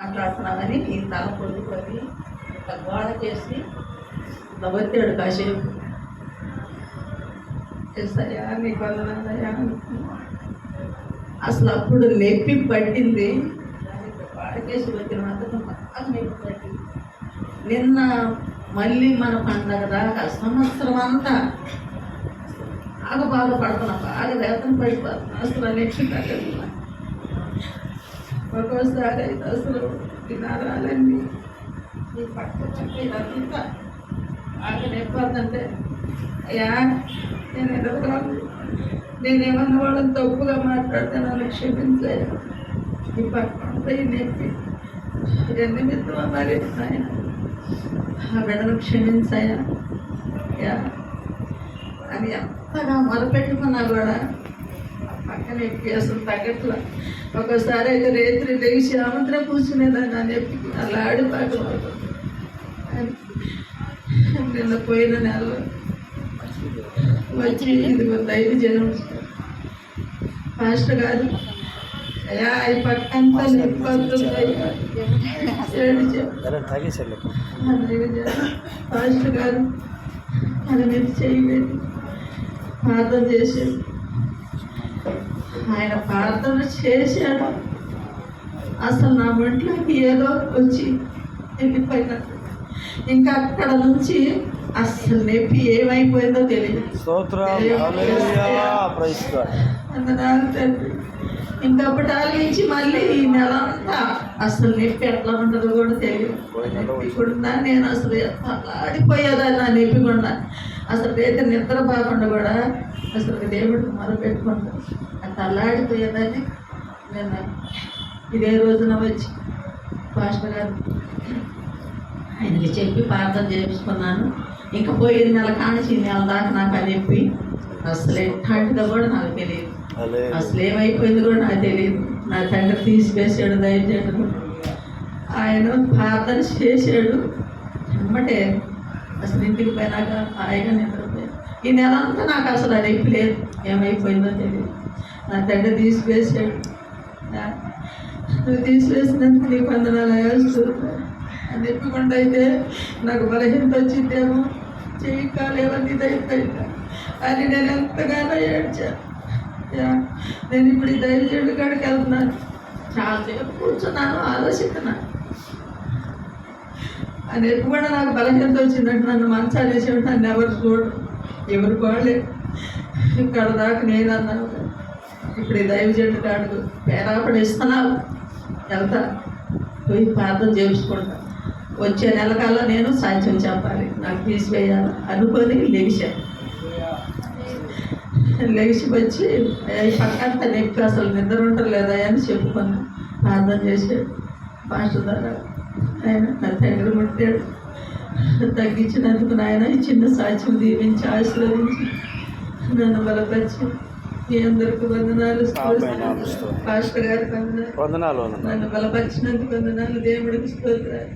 మాట్లాడుతున్నామని ఈ తల పొద్దుకొని ఇట్లా గోడ చేసి ఇట్లా వచ్చాడు కాసేపు. చేస్తాయా నీకు వదలదయా అసలు అప్పుడు నొప్పి పట్టింది. గోడకేసి వచ్చిన మాత్రం బాగా నొప్పి పట్టింది. నిన్న మళ్ళీ మన పండగ దాకా సంవత్సరం అంతా బాగా పడుతున్నా, బాగా వేతన పడిపోతున్నా. అసలు నొప్పి తగ్గదు. ఒక్కోసారి అయితే అసలు తినారాలండి ఈ పట్టుకొచ్చి ఇదంతా బాగా నొప్పి. అయ్యా నేను ఎదుగురాను, నేనేమన్నా వాళ్ళని తప్పుగా మాట్లాడితే నన్ను క్షమించాను. ఈ పట్టుకుంటే ఈ నొప్పి నిమిత్తమా మరి ఆయన ఆ బిడ్డను క్షమించాయా అని ఎంతగా మొదలుపెట్టుకున్నా కూడా పక్కన ఎక్కి అసలు తగ్గట్లా. ఒకసారి అయితే రేత్రి లేచి ఆమంత్రం కూర్చునేదాన్ని నా నొప్పికి అలా ఆడిపాటు. నిన్న పోయిన నెలలో వచ్చి ఇది దైవ జనం పాస్టర్ గారు అయ్యా ఈ పక్కంతా నింపడుతుంది పాస్టర్ గారు మన మీద చేయలేదు ప్రార్థన చేశాడు. ఆయన ప్రార్థన చేశాడు. అసలు నా ఒంట్లోకి ఏదో వచ్చి వెళ్ళిపోయినా. ఇంకా అక్కడ నుంచి అసలు నొప్పి ఏమైపోయిందో తెలియదు. ఇంకప్పటి ఆలోచించి మళ్ళీ ఈ నెల అంతా అసలు నొప్పి ఎట్లా ఉంటుందో కూడా తెలియదు. నొప్పికుండా నేను అసలు ఆడిపోయేదాన్ని నా నొప్పికుండా. అసలు రేత నిద్ర బాగుండా కూడా అసలు దేవుడికి మొదలుపెట్టుకుంటాను. అట్లా అల్లాడిపోయేదాన్ని. నేను ఇదే రోజున వచ్చి పాస్టర్ గారు ఆయనకి చెప్పి ప్రార్థన చేయించుకున్నాను. ఇంకా పోయిన నెల కానించి నెల దాకా నాకు ఆ నొప్పి అసలు ఎట్లాంటిదో కూడా నాకు తెలియదు. అసలు ఏమైపోయింది కూడా నాకు తెలియదు. నా తండ్రి తీసివేసాడు దయచేయడం. ఆయన ప్రార్థన చేసాడు. అమ్మటే అసలు ఇంటికి పోయినాక హాయిగా నిద్రపోయాను. ఈ నెల అంతా నాకు అసలు ఆ నొప్పి లేదు. ఏమైపోయిందో తెలియదు. నా తండ్రి తీసివేసాడు. నువ్వు తీసివేసినందుకు నీకు వందనాలు వేస్తూ నొప్పికుండా అయితే నాకు బలహీనత వచ్చిందేమో, చెయ్యి కాలు ఏమన్నా ఇదైపోయిందా అని నేను ఎంతగానో ఏడ్చాను. నేను ఇప్పుడు ఈ దైవజనుడి కాడికి వెళ్తున్నాను. చాలాసేపు కూర్చున్నాను, ఆలోచిస్తున్నాను. ఆ నొప్పి కూడా నాకు బలహీనత వచ్చిందంటే నన్ను మంచాలు వేసేవాడు. నన్ను ఎవరు చూడరు, ఎవరు కోడలేదు. ఇక్కడ దాకా నేను అన్నాను, ఇప్పుడు ఈ దైవజనుడి కాడుకు పేరాపడి ఇస్తున్నావు, వెళ్తా పోయి ప్రార్థన చేయించుకుంటా. వచ్చే నెలకల్లా నేను సాక్ష్యం చెప్పాలి, నాకు తీసివేయాలి అనుకొని లెగిశాను. లెగిసి వచ్చి పక్కంతా నొప్పి అసలు నిద్ర ఉండలేదా అని చెప్పుకున్నాను. ప్రార్థన చేశాడు పాస్టర్ ద్వారా. ఆయన నా తండ్రి ముట్టాడు. తగ్గించినందుకు నాయన ఈ చిన్న సాక్ష్యం దీవించి ఆశీర్వదించి నన్ను బలపరిచి మీ అందరికి వందనాలు. పాస్టర్ గారికి వందనాలు. నన్ను బలపరిచినందుకు వందనాలు. దేవుడికి స్తోత్రాలు.